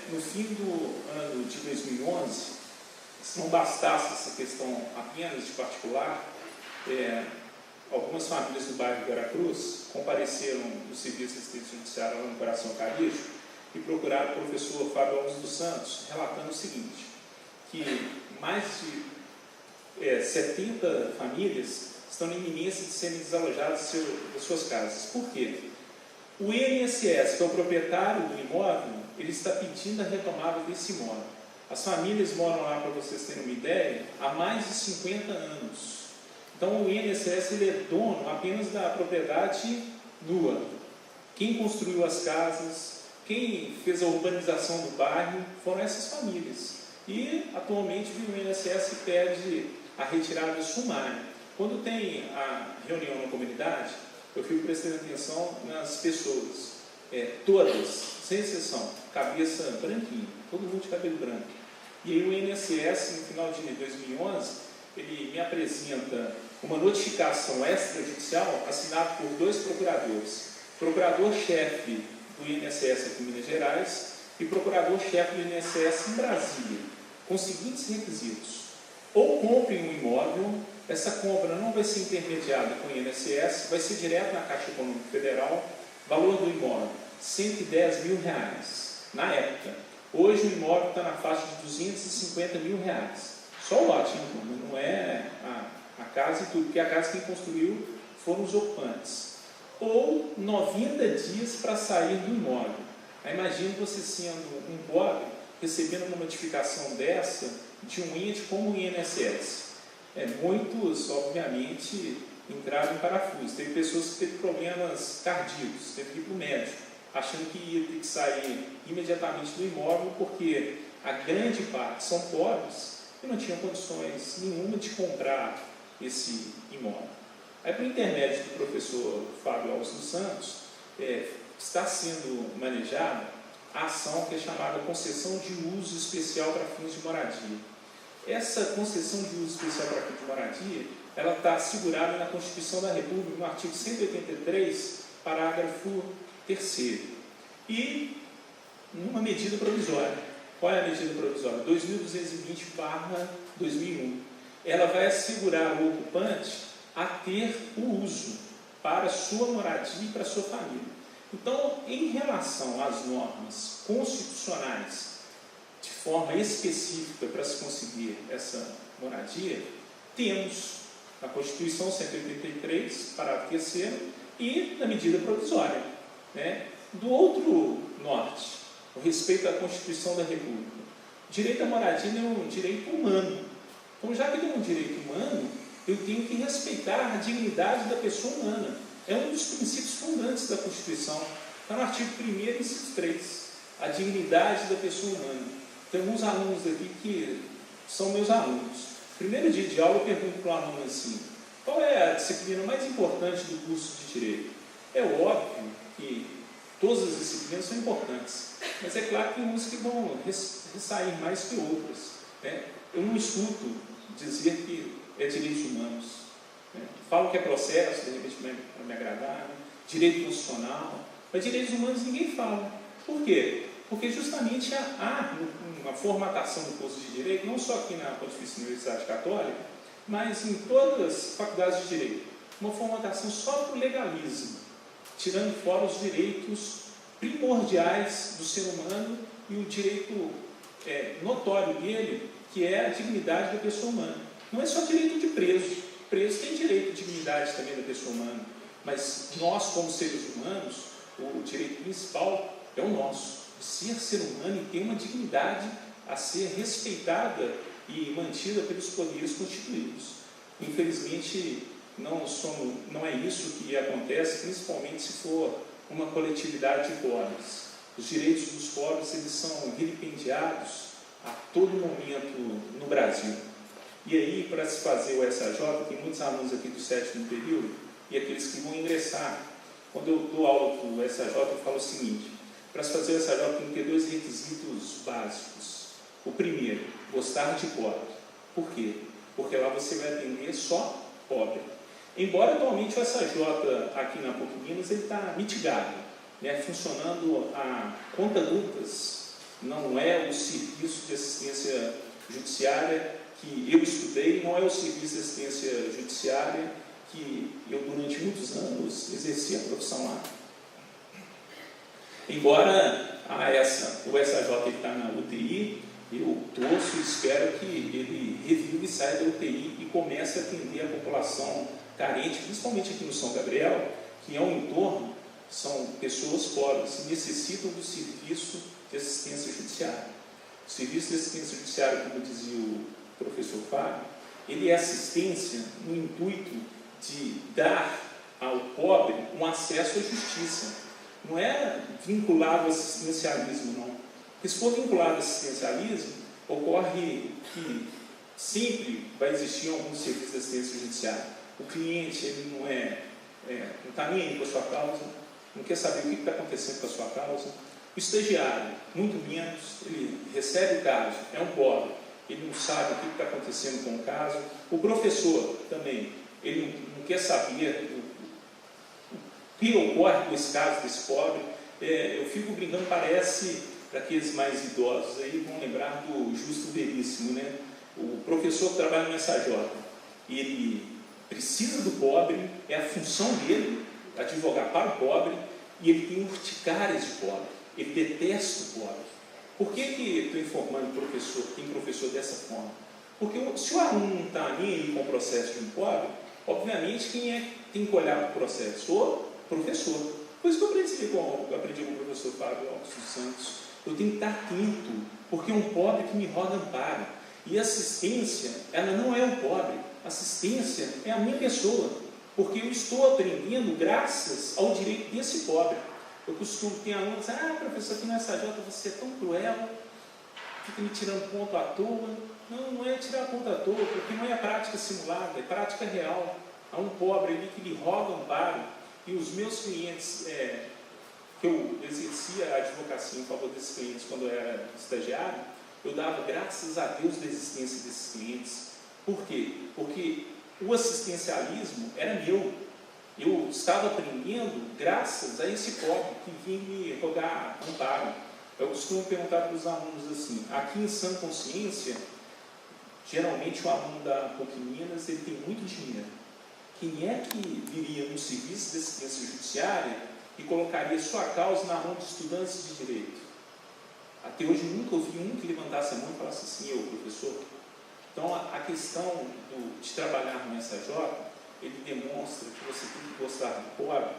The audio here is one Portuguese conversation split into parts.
No fim do ano de 2011, se não bastasse essa questão apenas de particular, algumas famílias do bairro de Veracruz compareceram no Serviço de Assistência Judiciária lá no Coração Carijo e procuraram o professor Fábio Alves dos Santos, relatando o seguinte, que mais de 70 famílias estão na iminência de serem desalojadas das suas casas. Por quê? O INSS, que é o proprietário do imóvel, ele está pedindo a retomada desse imóvel. As famílias moram lá, para vocês terem uma ideia, há mais de 50 anos. Então, o INSS ele é dono apenas da propriedade nua. Quem construiu as casas, quem fez a urbanização do bairro, foram essas famílias. E, atualmente, o INSS pede a retirada sumária. Quando tem a reunião na comunidade, eu fico prestando atenção nas pessoas. Todas, sem exceção, cabeça branquinha, todo mundo de cabelo branco. E aí o INSS, no final de 2011, ele me apresenta uma notificação extrajudicial assinada por 2 procuradores. Procurador-chefe do INSS aqui em Minas Gerais e procurador-chefe do INSS em Brasília, com os seguintes requisitos. Ou comprem um imóvel, essa compra não vai ser intermediada com o INSS, vai ser direto na Caixa Econômica Federal, valor do imóvel, R$110 mil, na época. Hoje o imóvel está na faixa de R$250 mil. Só o lote, não é a casa e tudo, porque a casa quem construiu foram os ocupantes. Ou 90 dias para sair do imóvel. Aí imagine você sendo um pobre, recebendo uma notificação dessa de um ente como o INSS. Muitos, obviamente, entraram em parafuso. Teve pessoas que teve problemas cardíacos, teve que ir para o médico, achando que ia ter que sair imediatamente do imóvel, porque a grande parte são pobres e não tinham condições nenhuma de comprar esse imóvel. Aí, por intermédio do professor Fábio Alves dos Santos, está sendo manejada a ação que é chamada concessão de uso especial para fins de moradia. Essa concessão de uso especial para fins de moradia, ela está assegurada na Constituição da República, no artigo 183, parágrafo 3º. E numa medida provisória. Qual é a medida provisória? 2220/2001. Ela vai assegurar o ocupante a ter o uso para sua moradia e para sua família. Então, em relação às normas constitucionais, de forma específica para se conseguir essa moradia, temos a Constituição 183, parágrafo 3º, e na medida provisória. Do outro norte, o respeito à Constituição da República. O direito à moradia é um direito humano. Então, já que ele é um direito humano, eu tenho que respeitar a dignidade da pessoa humana. É um dos princípios fundantes da Constituição. Está no artigo 1º, inciso 3. A dignidade da pessoa humana. Tem alguns alunos aqui que são meus alunos. Primeiro dia de aula, eu pergunto para o aluno assim: qual é a disciplina mais importante do curso de Direito? É óbvio que todas as disciplinas são importantes, mas é claro que tem umas que vão ressair mais que outras. Eu não escuto dizer que é direitos humanos. Falo que é processo, de repente para me agradar, direito constitucional, mas direitos humanos ninguém fala. Por quê? Porque justamente há uma formatação do curso de Direito, não só aqui na Pontifícia Universidade Católica, mas em todas as faculdades de Direito, uma formatação só para o legalismo, tirando fora os direitos primordiais do ser humano e o direito notório dele, que é a dignidade da pessoa humana. Não é só direito de preso. Preso tem direito de dignidade também da pessoa humana, mas nós, como seres humanos, o direito principal é o nosso, de ser humano e ter uma dignidade a ser respeitada e mantida pelos poderes constituídos. Infelizmente, não é isso que acontece, principalmente se for uma coletividade de pobres. Os direitos dos pobres eles são vilipendiados a todo momento no Brasil. E aí, para se fazer o SAJ, tem muitos alunos aqui do 7º período e aqueles que vão ingressar. Quando eu dou aula do SAJ, eu falo o seguinte: para se fazer o SAJ tem que ter 2 requisitos básicos. O primeiro, gostar de pobre. Por quê? Porque lá você vai atender só pobre. Embora atualmente o SAJ aqui na PUC Minas ele está mitigado, funcionando a conta-gotas não é o serviço de assistência judiciária que eu estudei, não é o serviço de assistência judiciária que eu, durante muitos anos, exerci a profissão lá. Embora o SAJ está na UTI, eu torço e espero que ele reviva e saia da UTI e comece a atender a população carente, principalmente aqui no São Gabriel, que é um entorno, são pessoas pobres e necessitam do serviço de assistência judiciária. O serviço de assistência judiciária, como dizia o professor Fábio, ele é assistência no intuito de dar ao pobre um acesso à justiça. Não é vinculado ao assistencialismo, não. Porque se for vinculado ao assistencialismo, ocorre que sempre vai existir algum serviço de assistência judiciária. O cliente ele não está nem aí com a sua causa, não quer saber o que está acontecendo com a sua causa. O estagiário, muito menos, ele recebe o caso, é um pobre, ele não sabe o que está acontecendo com o caso. O professor também, ele não quer saber o que ocorre com esse caso desse pobre. Eu fico brincando, parece, para aqueles mais idosos aí, vão lembrar do Justo Veríssimo, né? O professor que trabalha no SAJ, ele precisa do pobre, é a função dele, advogar para o pobre, e ele tem urticárias de pobre, ele detesta o pobre. Por que estou informando o professor, tem professor dessa forma? Porque se o aluno não está nem aí com o processo de um pobre, obviamente quem é que tem que olhar para o processo? O professor. Por isso que eu aprendi com o professor Fábio Alves dos Santos. Eu tenho que estar atento, porque é um pobre que me roga amparo. E assistência, ela não é o pobre. Assistência é a minha pessoa, porque eu estou aprendendo graças ao direito desse pobre. Eu costumo ter alunos dizer, professor, aqui no SAJ você é tão cruel, fica me tirando ponto à toa. Não é tirar ponto à toa, porque não é a prática simulada, é prática real. Há um pobre ali que lhe roga amparo, e os meus clientes, que eu exercia a advocacia em favor desses clientes quando eu era estagiário, eu dava graças a Deus da existência desses clientes. Por quê? Porque o assistencialismo era meu. Eu estava aprendendo graças a esse pobre que vinha me rogar amparo. Eu costumo perguntar para os alunos assim, aqui em Sã Consciência, geralmente o aluno da PUC Minas, ele tem muito dinheiro. Quem é que viria no serviço de assistência judiciária e colocaria sua causa na mão de estudantes de direito? Até hoje nunca ouvi um que levantasse a mão e falasse assim, eu, professor. Então, a questão de trabalhar no SAJ, ele demonstra que você tem que gostar do pobre.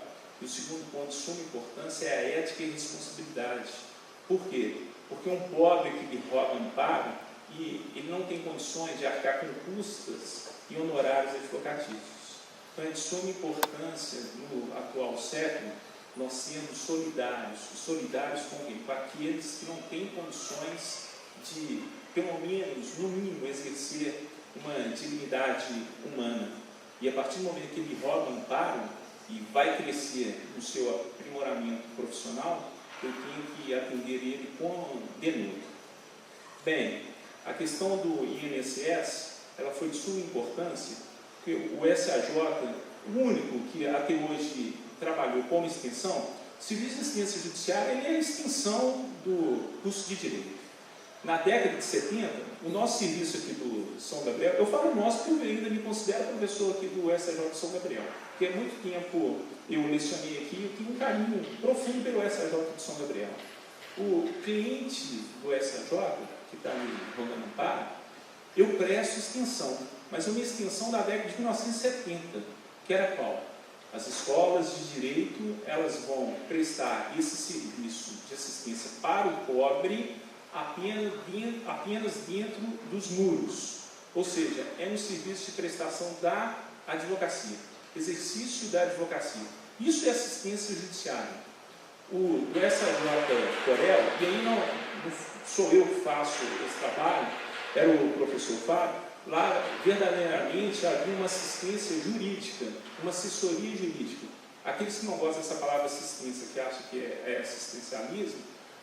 E o segundo ponto de suma importância é a ética e a responsabilidade. Por quê? Porque um pobre que lhe roga amparo e ele não tem condições de arcar com custas e honorários advocatícios. Então, é de suma importância, no atual século, nós sermos solidários. Solidários com quem? Com aqueles que não têm condições de, pelo menos, no mínimo, exercer uma dignidade humana. E a partir do momento que ele roga amparo e vai crescer no seu aprimoramento profissional, eu tenho que atender ele com denodo. Bem, a questão do INSS, ela foi de suma importância, porque o SAJ, o único que até hoje trabalhou como extensão, o Serviço de Assistência Judiciária ele é a extensão do curso de Direito. Na década de 70, o nosso serviço aqui do São Gabriel, eu falo nosso porque eu ainda me considero professor aqui do SAJ de São Gabriel, porque há muito tempo eu lecionei aqui e eu tenho um carinho profundo pelo SAJ de São Gabriel. O cliente do SAJ, que está me rogando amparo, eu presto extensão, mas é uma extensão da década de 1970, que era qual? As escolas de direito, elas vão prestar esse serviço de assistência para o pobre apenas dentro dos muros, ou seja, é um serviço de prestação da advocacia, exercício da advocacia. Isso é assistência judiciária. O SAJ Corel, e aí não sou eu que faço esse trabalho, era o professor Fábio, lá verdadeiramente havia uma assistência jurídica, uma assessoria jurídica. Aqueles que não gostam dessa palavra assistência, que acham que é assistencialismo,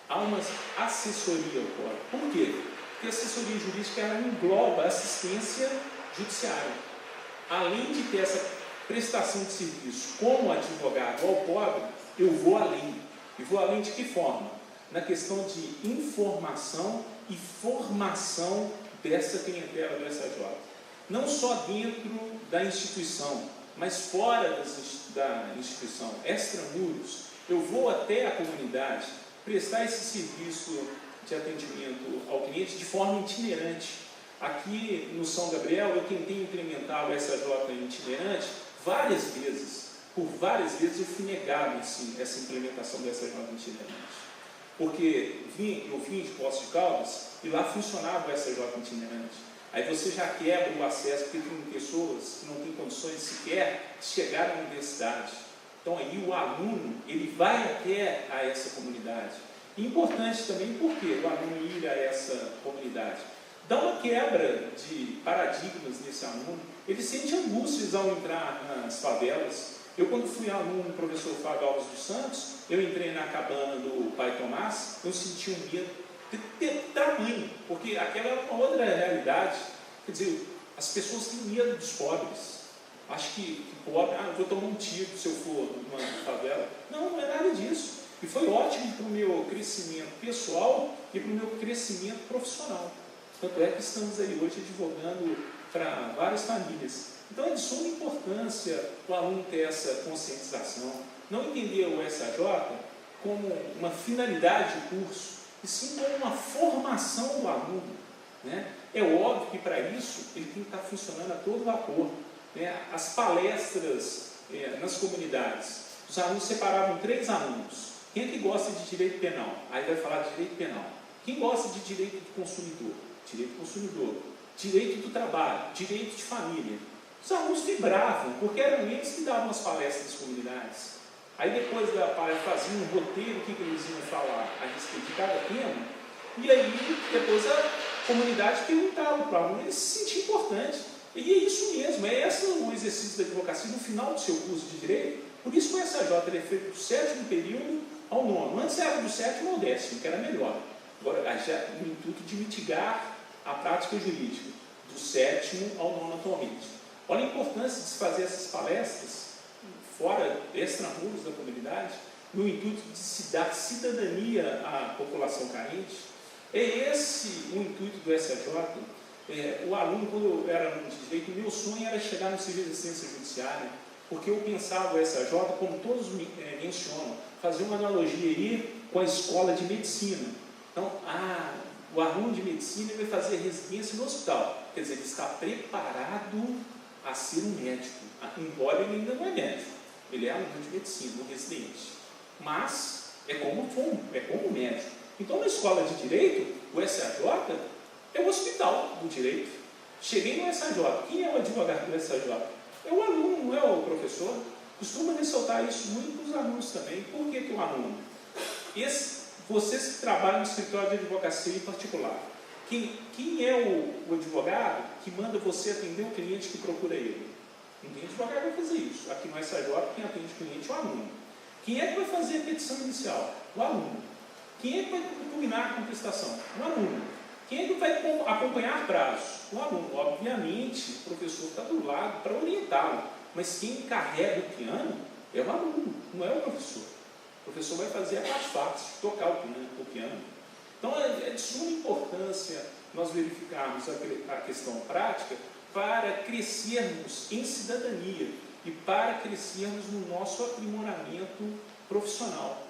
há uma assessoria ao pobre. Por quê? Porque a assessoria jurídica ela engloba a assistência judiciária. Além de ter essa prestação de serviço como advogado ao pobre, eu vou além. E vou além de que forma? na questão de informação e formação dessa clientela do SAJ. Não só dentro da instituição, mas fora da instituição, extramuros. Eu vou até a comunidade prestar esse serviço de atendimento ao cliente de forma itinerante. Aqui no São Gabriel, eu tentei implementar o SAJ itinerante várias vezes. Por várias vezes eu fui negado essa implementação do SAJ itinerante. Porque eu vim de Poços de Caldas e lá funcionava o SAJ itinerante. Aí você já quebra o acesso, porque tem pessoas que não têm condições sequer de chegar à universidade. Então aí o aluno, ele vai até a essa comunidade. E importante também porque o aluno ir a essa comunidade dá uma quebra de paradigmas nesse aluno. Ele sente angústias ao entrar nas favelas. Eu, quando fui aluno do professor Fábio Alves dos Santos, eu entrei na cabana do Pai Tomás, eu senti um medo de tamanho, porque aquela é uma outra realidade. Quer dizer, as pessoas têm medo dos pobres. Acho que pobre, eu vou tomar um tiro se eu for numa favela. Não, não é nada disso. E foi ótimo para o meu crescimento pessoal e para o meu crescimento profissional. Tanto é que estamos aí hoje advogando para várias famílias. Então é de suma importância o aluno ter essa conscientização, não entender o SAJ como uma finalidade de curso, e sim como uma formação do aluno. Né? É óbvio que para isso ele tem que estar funcionando a todo vapor. Né? As palestras nas comunidades, os alunos separavam 3 alunos. Quem é que gosta de direito penal? Aí vai falar de direito penal. Quem gosta de direito do consumidor? Direito do consumidor. Direito do trabalho, direito de família. Os alunos vibravam, porque eram eles que davam as palestras nas comunidades. Aí depois da palestra faziam um roteiro, o que eles iam falar a respeito de cada tema, e aí depois a comunidade perguntava para o aluno, ele se sentia importante. E é isso mesmo, é esse o exercício da advocacia no final do seu curso de Direito. Por isso que o SAJ é feito do 7º período ao 9º. Antes era do 7º ao 10º, que era melhor. Agora, já no intuito de mitigar a prática jurídica, do 7º ao 9º atualmente. Olha a importância de se fazer essas palestras fora, extramuros da comunidade, no intuito de se dar cidadania à população carente. É esse o intuito do SAJ. O aluno, quando eu era aluno de Direito, meu sonho era chegar no Serviço de Assistência Judiciária, porque eu pensava o SAJ, como todos mencionam, fazer uma analogia aí com a escola de medicina. Então, o aluno de medicina vai fazer residência no hospital, quer dizer, ele está preparado a ser um médico, embora ele ainda não é médico, ele é aluno de medicina, um residente, mas é como médico. Então, na escola de Direito, o SAJ é o hospital do direito. Cheguei no SAJ, quem é o advogado do SAJ? É o aluno, não é o professor. Costuma ressaltar isso muito para os alunos também. Por que o aluno? Vocês que trabalham no escritório de advocacia em particular, quem é o advogado que manda você atender o cliente que procura ele? Não tem advogado que vai fazer isso. Aqui no SAJ, quem atende o cliente é o aluno. Quem é que vai fazer a petição inicial? O aluno. Quem é que vai impugnar a contestação? O aluno. Quem é que vai acompanhar prazos? O aluno. Obviamente, o professor está do lado para orientá-lo, mas quem carrega o piano é o aluno, não é o professor. O professor vai fazer a parte fácil, tocar o piano. Então, é de suma importância nós verificarmos a questão prática para crescermos em cidadania e para crescermos no nosso aprimoramento profissional.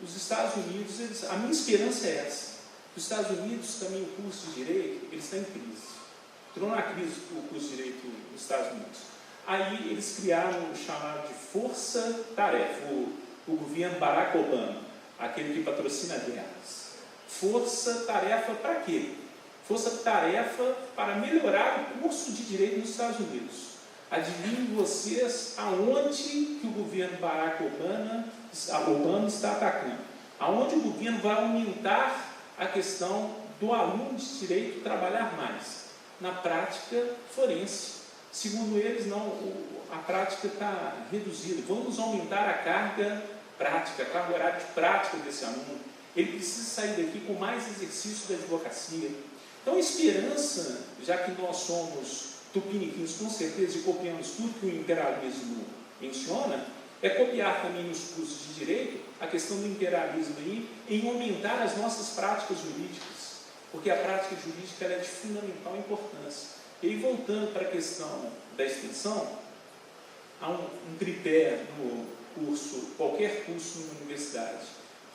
Os Estados Unidos, a minha esperança é essa. Os Estados Unidos, também o curso de Direito, ele está em crise. Entrou na crise o curso de Direito nos Estados Unidos. Aí eles criaram o chamado de força-tarefa, o governo Barack Obama, aquele que patrocina guerras. Força-tarefa para quê? Força-tarefa para melhorar o curso de Direito nos Estados Unidos. Adivinhem vocês aonde que o governo Barack Obama está atacando. Aonde o governo vai aumentar a questão do aluno de direito trabalhar mais na prática forense. Segundo eles, não, a prática está reduzida. Vamos aumentar a carga prática, a carga horária de prática desse aluno. Ele precisa sair daqui com mais exercício da advocacia. Então, a esperança, já que nós somos tupiniquins com certeza e copiamos tudo que o imperialismo menciona, é copiar também nos cursos de direito a questão do imperialismo aí em aumentar as nossas práticas jurídicas, porque a prática jurídica ela é de fundamental importância. E aí, voltando para a questão da extensão, há um tripé no curso, qualquer curso na universidade,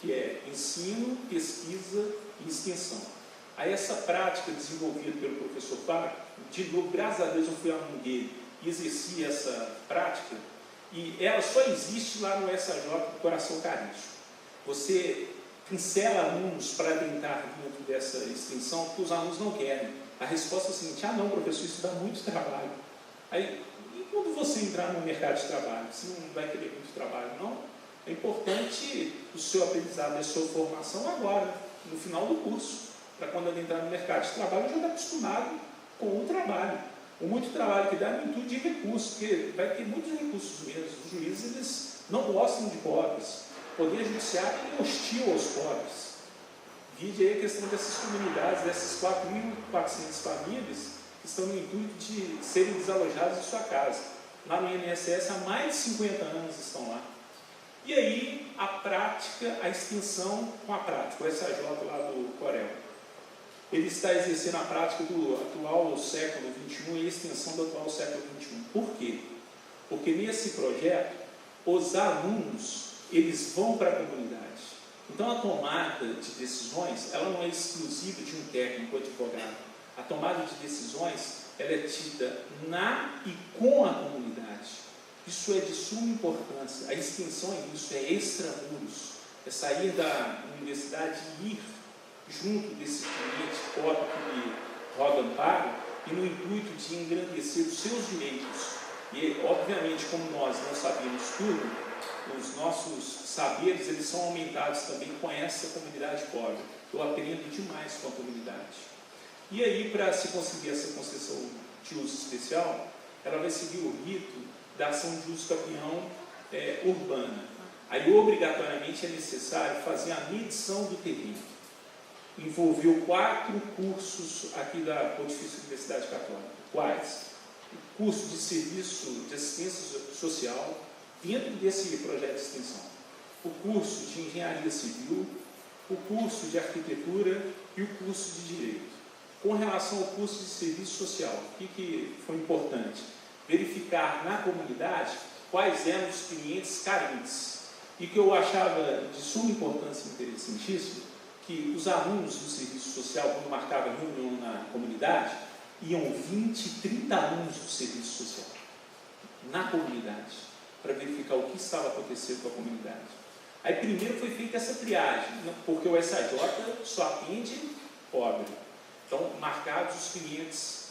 que é ensino, pesquisa e extensão. Aí essa prática desenvolvida pelo professor Fábio, de novo, graças a Deus eu fui aluno dele e exerci essa prática, e ela só existe lá no SAJ do Coração Carístico. Você pincela alunos para adentrar dentro dessa extensão, porque os alunos não querem. A resposta é a seguinte: ah não, professor, isso dá muito trabalho. Aí, e quando você entrar no mercado de trabalho, você não vai querer muito trabalho, não? É importante o seu aprendizado, a sua formação agora, no final do curso, para quando ele entrar no mercado de trabalho, já está acostumado com o trabalho. O muito trabalho que dá é no intuito de recursos, porque vai ter muitos recursos mesmo. Os juízes eles não gostam de pobres. O poder judiciário é hostil aos pobres. Vide aí a questão dessas comunidades, dessas 4.400 famílias que estão no intuito de serem desalojadas de sua casa. Lá no INSS, há mais de 50 anos estão lá. E aí, a prática, a extensão com a prática, o SAJ lá do Corel. Ele está exercendo a prática do atual século XXI e a extensão do atual século XXI. Por quê? Porque nesse projeto, os alunos, eles vão para a comunidade. Então, a tomada de decisões, ela não é exclusiva de um técnico ou advogado. A tomada de decisões, ela é tida na e com a comunidade. Isso é de suma importância. A extensão é isso, é extramuros. É sair da universidade e ir junto desse cliente pobre que lhe roga amparo e no intuito de engrandecer os seus direitos. E, obviamente, como nós não sabemos tudo, os nossos saberes eles são aumentados também com essa comunidade pobre. Eu aprendo demais com a comunidade. E aí, para se conseguir essa concessão de uso especial, ela vai seguir o rito da ação de uso campeão urbana. Aí, obrigatoriamente, é necessário fazer a medição do terreno. Envolveu 4 cursos aqui da Pontifícia Universidade Católica. Quais? O curso de serviço de assistência social, dentro desse projeto de extensão. O curso de engenharia civil, o curso de arquitetura e o curso de direito. Com relação ao curso de serviço social, o que foi importante? Verificar na comunidade quais eram os clientes carentes. E que eu achava de suma importância interessantíssimo, que os alunos do serviço social, quando marcavam reunião na comunidade, iam 20, 30 alunos do serviço social na comunidade, para verificar o que estava acontecendo com a comunidade. Aí primeiro foi feita essa triagem, porque o SAJ só atende pobre. Então, marcados os clientes,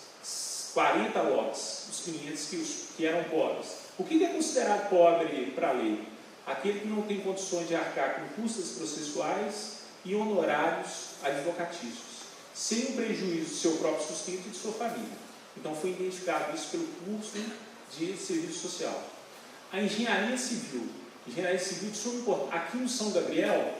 40 lotes, os clientes que eram pobres. O que é considerado pobre para a lei? Aquele que não tem condições de arcar com custas processuais e honorários advocatícios, sem o prejuízo do seu próprio sustento e de sua família. Então, foi identificado isso pelo curso de serviço social. A engenharia civil de suma importância. Aqui no São Gabriel,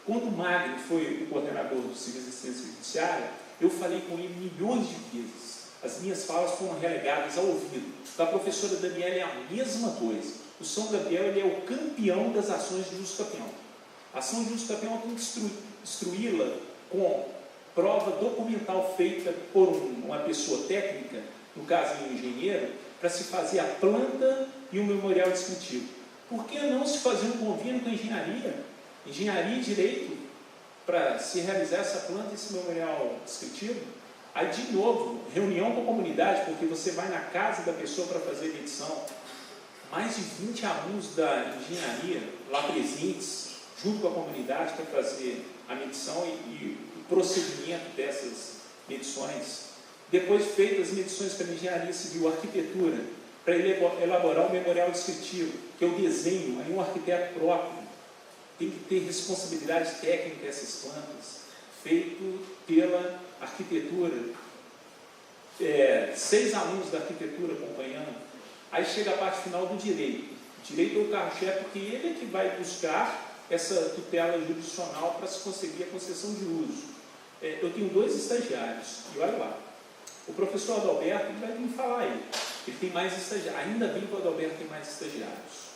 quando o Magno foi o coordenador do Serviço de Assistência Judiciária, eu falei com ele milhões de vezes. As minhas falas foram relegadas ao ouvido. Da professora Daniela é a mesma coisa. O São Gabriel ele é o campeão das ações de uso campeão. A ação de uso campeão tem que instruí-la com prova documental feita por uma pessoa técnica, no caso um engenheiro, para se fazer a planta e o memorial descritivo. Por que não se fazer um convênio com a engenharia? Engenharia e direito, para se realizar essa planta e esse memorial descritivo? Aí, de novo, reunião com a comunidade, porque você vai na casa da pessoa para fazer a medição. Mais de 20 alunos da engenharia lá presentes, junto com a comunidade, para fazer a medição e o procedimento dessas medições. Depois feitas as medições para engenharia civil, arquitetura, para elaborar o memorial descritivo, que é o desenho, aí um arquiteto próprio tem que ter responsabilidade técnica dessas plantas, feito pela arquitetura, 6 alunos da arquitetura acompanhando. Aí chega a parte final do direito. O direito é o carro-chefe, porque ele é que vai buscar essa tutela jurisdicional para se conseguir a concessão de uso. Eu tenho 2 estagiários, e olha lá, o professor Adalberto vai vir falar aí, ele tem mais estagiários, ainda bem que o Adalberto tem mais estagiários.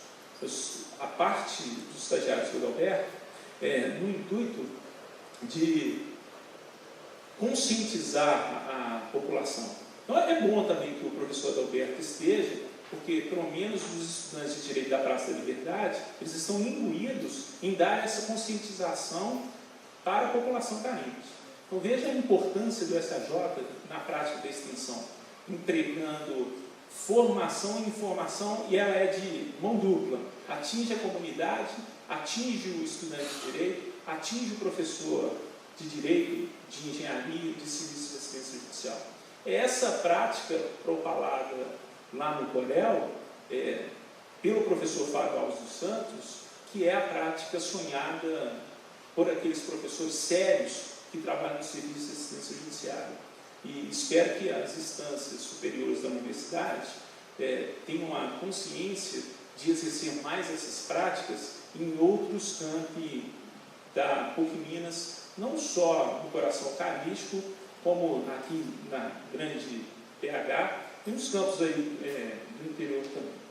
a parte dos estagiários do Adalberto, no intuito de conscientizar a população. Então é bom também que o professor Adalberto esteja, porque pelo menos os estudantes de Direito da Praça da Liberdade, eles estão imbuídos em dar essa conscientização para a população carente. Então veja a importância do SAJ na prática da extensão, entregando formação e informação, e ela é de mão dupla, atinge a comunidade, atinge o estudante de Direito, atinge o professor de Direito, de Engenharia, de Serviço de Assistência Judicial. Essa prática propalada lá no COREL, pelo professor Fábio Alves dos Santos, que é a prática sonhada por aqueles professores sérios que trabalham no Serviço de Assistência Judiciária. E espero que as instâncias superiores da universidade tenham a consciência de exercer mais essas práticas em outros campi da PUC Minas, não só no coração carístico, como aqui na grande PH, e nos campos aí, do interior também.